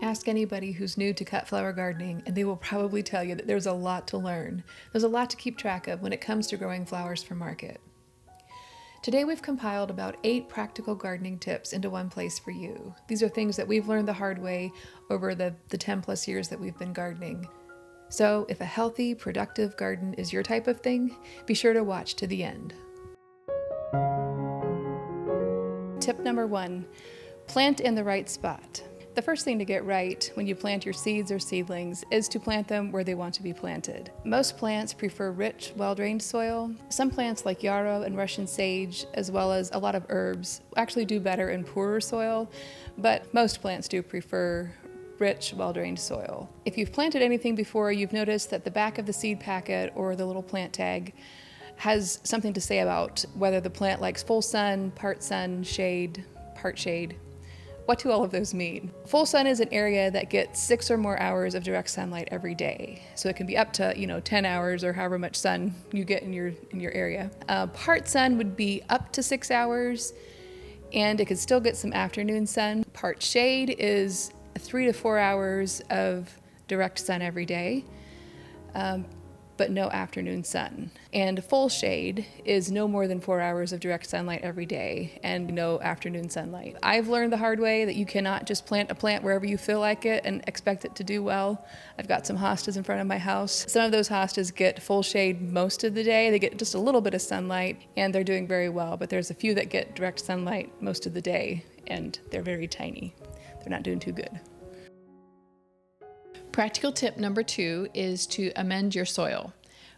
Ask anybody who's new to cut flower gardening, and they will probably tell you that there's a lot to learn. There's a lot to keep track of when it comes to growing flowers for market. Today we've compiled about 8 practical gardening tips into one place for you. These are things that we've learned the hard way over the 10 plus years that we've been gardening. So if a healthy, productive garden is your type of thing, be sure to watch to the end. Tip number 1, plant in the right spot. The first thing to get right when you plant your seeds or seedlings is to plant them where they want to be planted. Most plants prefer rich, well-drained soil. Some plants like yarrow and Russian sage, as well as a lot of herbs, actually do better in poorer soil, but most plants do prefer rich, well-drained soil. If you've planted anything before, you've noticed that the back of the seed packet or the little plant tag has something to say about whether the plant likes full sun, shade, part shade. What do all of those mean? Full sun is an area that gets 6 or more hours of direct sunlight every day. So it can be up to 10 hours or however much sun you get in your area. Part sun would be up to 6 hours, and it could still get some afternoon sun. Part shade is 3 to 4 hours of direct sun every day, but no afternoon sun. And full shade is no more than 4 hours of direct sunlight every day and no afternoon sunlight. I've learned the hard way that you cannot just plant a plant wherever you feel like it and expect it to do well. I've got some hostas in front of my house. Some of those hostas get full shade most of the day. They get just a little bit of sunlight and they're doing very well, but there's a few that get direct sunlight most of the day and they're very tiny. They're not doing too good. Practical tip number 2 is to amend your soil.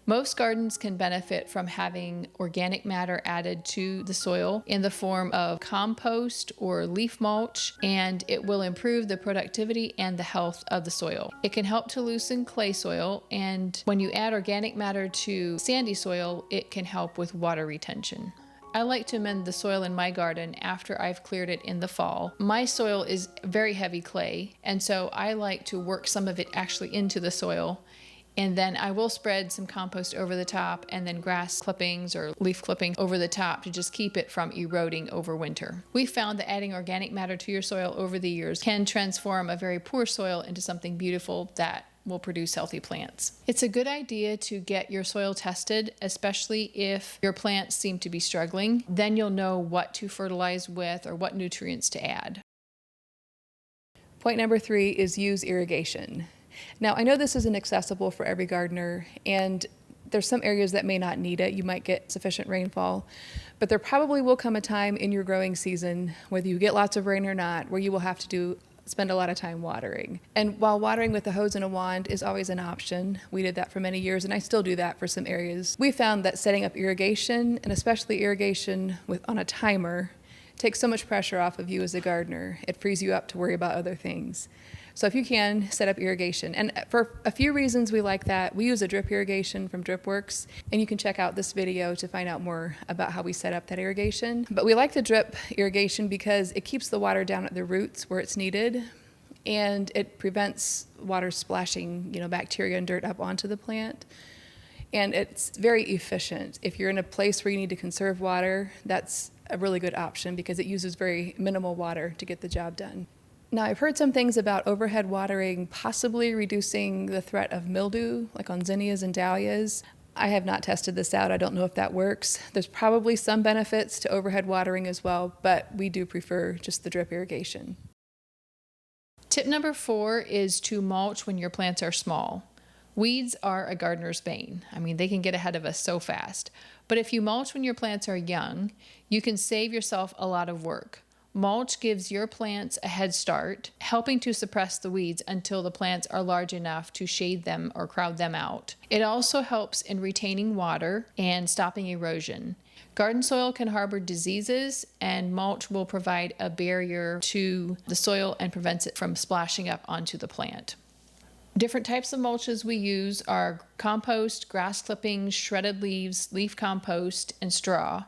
Most gardens can benefit from having organic matter added to the soil in the form of compost or leaf mulch, and it will improve the productivity and the health of the soil. It can help to loosen clay soil, and when you add organic matter to sandy soil, it can help with water retention. I like to amend the soil in my garden after I've cleared it in the fall. My soil is very heavy clay, and so I like to work some of it actually into the soil, and then I will spread some compost over the top and then grass clippings or leaf clippings over the top to just keep it from eroding over winter. We found that adding organic matter to your soil over the years can transform a very poor soil into something beautiful that will produce healthy plants. It's a good idea to get your soil tested, especially if your plants seem to be struggling. Then you'll know what to fertilize with or what nutrients to add. Point number 3 is use irrigation. Now, I know this isn't accessible for every gardener, and there's some areas that may not need it. You might get sufficient rainfall, but there probably will come a time in your growing season, whether you get lots of rain or not, where you will have to spend a lot of time watering. And while watering with a hose and a wand is always an option, we did that for many years, and I still do that for some areas. We found that setting up irrigation, and especially irrigation on a timer, takes so much pressure off of you as a gardener. It frees you up to worry about other things. So if you can, set up irrigation. And for a few reasons we like that. We use a drip irrigation from DripWorks, and you can check out this video to find out more about how we set up that irrigation. But we like the drip irrigation because it keeps the water down at the roots where it's needed, and it prevents water splashing, bacteria and dirt up onto the plant. And it's very efficient. If you're in a place where you need to conserve water, that's a really good option because it uses very minimal water to get the job done. Now, I've heard some things about overhead watering possibly reducing the threat of mildew, like on zinnias and dahlias. I have not tested this out. I don't know if that works. There's probably some benefits to overhead watering as well, but we do prefer just the drip irrigation. Tip number 4 is to mulch when your plants are small. Weeds are a gardener's bane. They can get ahead of us so fast. But if you mulch when your plants are young, you can save yourself a lot of work. Mulch gives your plants a head start, helping to suppress the weeds until the plants are large enough to shade them or crowd them out. It also helps in retaining water and stopping erosion. Garden soil can harbor diseases, and mulch will provide a barrier to the soil and prevents it from splashing up onto the plant. Different types of mulches we use are compost, grass clippings, shredded leaves, leaf compost, and straw.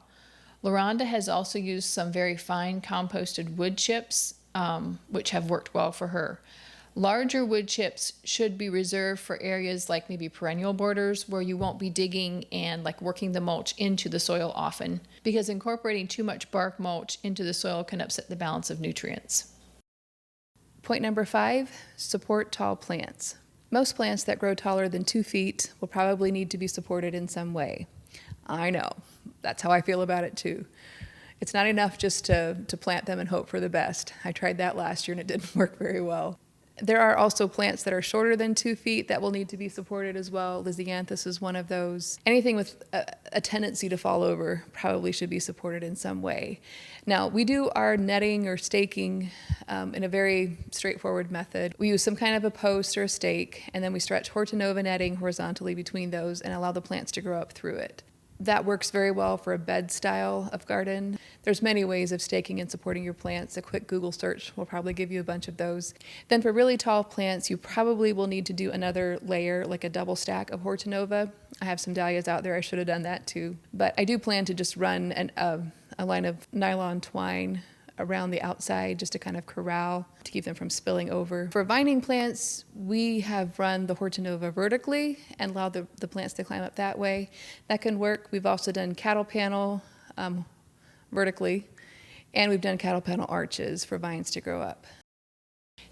LaRonda has also used some very fine composted wood chips, which have worked well for her. Larger wood chips should be reserved for areas like maybe perennial borders where you won't be digging and working the mulch into the soil often, because incorporating too much bark mulch into the soil can upset the balance of nutrients. Point number 5, support tall plants. Most plants that grow taller than 2 feet will probably need to be supported in some way. I know, that's how I feel about it too. It's not enough just to plant them and hope for the best. I tried that last year and it didn't work very well. There are also plants that are shorter than 2 feet that will need to be supported as well. Lisianthus is one of those. Anything with a tendency to fall over probably should be supported in some way. Now, we do our netting or staking in a very straightforward method. We use some kind of a post or a stake, and then we stretch Hortonova netting horizontally between those and allow the plants to grow up through it. That works very well for a bed style of garden. There's many ways of staking and supporting your plants. A quick Google search will probably give you a bunch of those. Then for really tall plants, you probably will need to do another layer, like a double stack of Hortonova. I have some dahlias out there. I should have done that too. But I do plan to just run a line of nylon twine around the outside just to kind of corral to keep them from spilling over. For vining plants, we have run the Hortonova vertically and allowed the plants to climb up that way. That can work. We've also done cattle panel vertically, and we've done cattle panel arches for vines to grow up.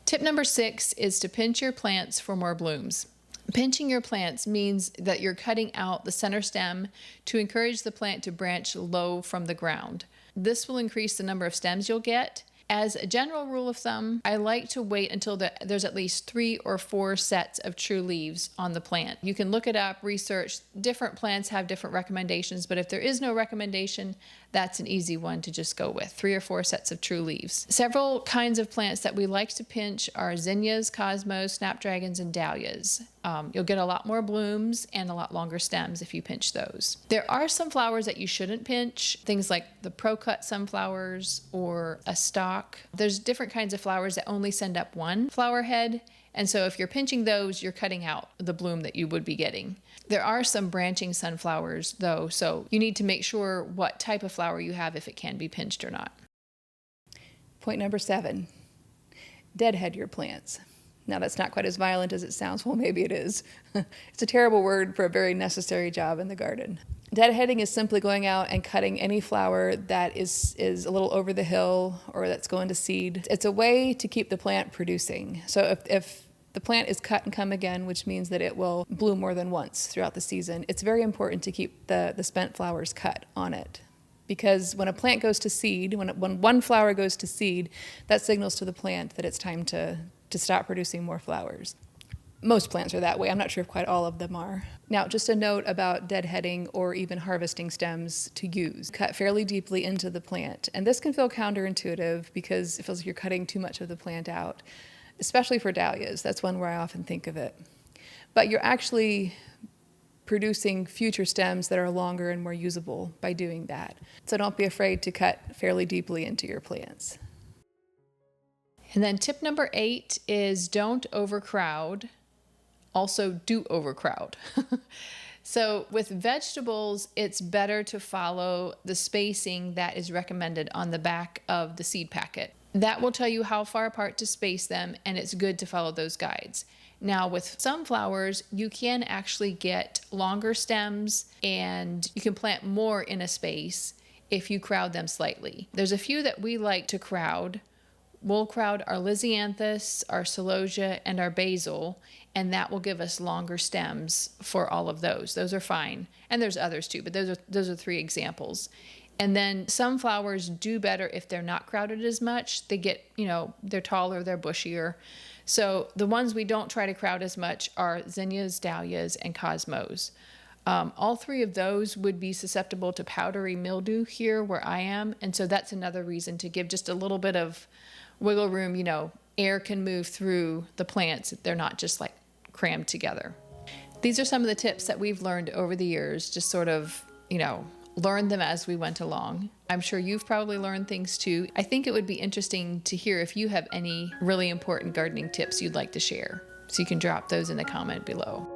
Tip number 6 is to pinch your plants for more blooms. Pinching your plants means that you're cutting out the center stem to encourage the plant to branch low from the ground. This will increase the number of stems you'll get. As a general rule of thumb, I like to wait until there's at least 3 or 4 sets of true leaves on the plant. You can look it up, research. Different plants have different recommendations, but if there is no recommendation, that's an easy one to just go with, 3 or 4 sets of true leaves. Several kinds of plants that we like to pinch are zinnias, cosmos, snapdragons, and dahlias. You'll get a lot more blooms and a lot longer stems if you pinch those. There are some flowers that you shouldn't pinch, things like the pro-cut sunflowers or a stalk. There's different kinds of flowers that only send up one flower head, and so if you're pinching those, you're cutting out the bloom that you would be getting. There are some branching sunflowers though, so you need to make sure what type of flower you have if it can be pinched or not. Point number 7, deadhead your plants. Now that's not quite as violent as it sounds. Well, maybe it is. It's a terrible word for a very necessary job in the garden. Deadheading is simply going out and cutting any flower that is a little over the hill or that's going to seed. It's a way to keep the plant producing. So if the plant is cut and come again, which means that it will bloom more than once throughout the season, it's very important to keep the spent flowers cut on it. Because when a plant goes to seed, when one flower goes to seed, that signals to the plant that it's time to stop producing more flowers. Most plants are that way. I'm not sure if quite all of them are. Now, just a note about deadheading or even harvesting stems to use. Cut fairly deeply into the plant. And this can feel counterintuitive because it feels like you're cutting too much of the plant out, especially for dahlias. That's one where I often think of it. But you're actually producing future stems that are longer and more usable by doing that. So don't be afraid to cut fairly deeply into your plants. And then tip number 8 is don't overcrowd. Also, do overcrowd. So with vegetables, it's better to follow the spacing that is recommended on the back of the seed packet. That will tell you how far apart to space them, and it's good to follow those guides. Now with sunflowers, you can actually get longer stems and you can plant more in a space if you crowd them slightly. There's a few that we like to crowd. We'll crowd our Lisianthus, our celosia, and our basil, and that will give us longer stems for all of those. Those are fine. And there's others too, but those are 3 examples. And then some flowers do better if they're not crowded as much. They get, they're taller, they're bushier. So the ones we don't try to crowd as much are zinnias, dahlias, and cosmos. All 3 of those would be susceptible to powdery mildew here where I am. And so that's another reason to give just a little bit of wiggle room. Air can move through the plants. They're not just like crammed together. These are some of the tips that we've learned over the years, just sort of, learn them as we went along. I'm sure you've probably learned things too. I think it would be interesting to hear if you have any really important gardening tips you'd like to share. So you can drop those in the comment below.